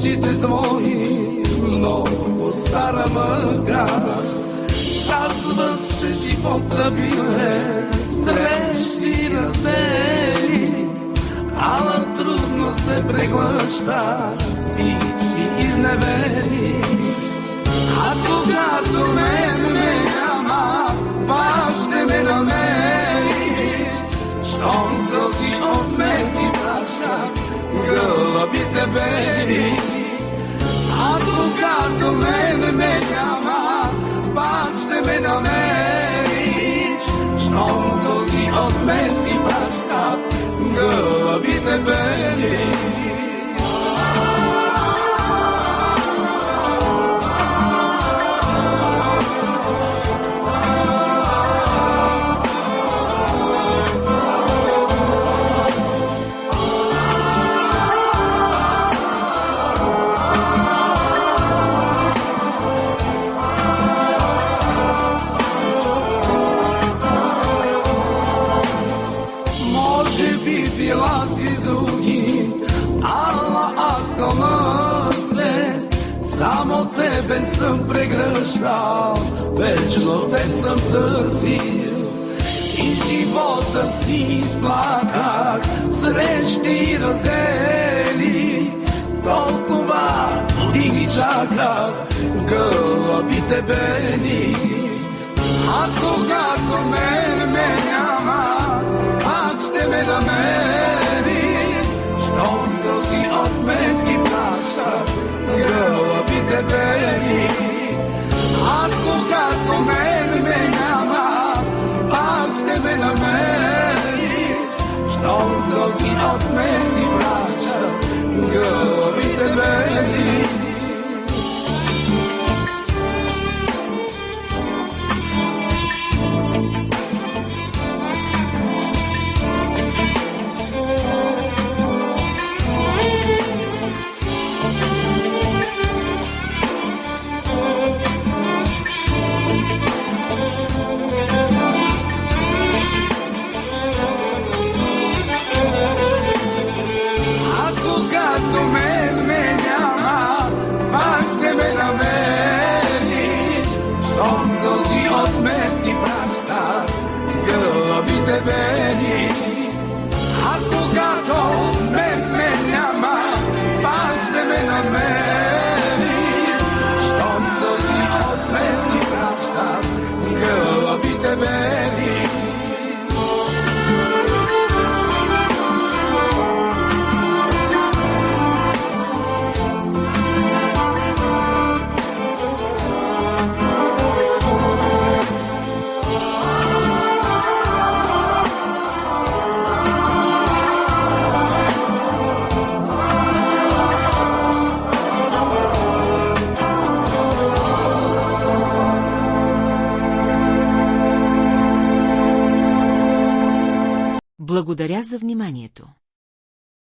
очите твои много стара мъка. Казват, че живота бил е срещи раздели, ала трудно се преглъща всички изневери. А когато ме няма, пак ще ме намериш, щом сълзи от мен ти пращат гълъбите бели. А когато ме няма, пак ще ме намериш, щом сълзи от мен ти пращат гълъбите бели. Била си с други, ала аз кълна се, само тебе съм прегръщал, вечно теб съм търсил. И живота си изплаках, срещи и раздели, толкова години чаках гълъбите бели. А когато ме няма, пак ще ме намериш, щом сълзи от мен ти пращат гълъбите бели. А когато ме няма, пак ще ме намериш, щом сълзи от мен ти пращат гълъбите бели. Сълзи от мен ти пращат гълъбите бели. А когато ме няма, пак ще ме намериш, щом сълзи от мен ти пращат гълъбите бели. Благодаря за вниманието.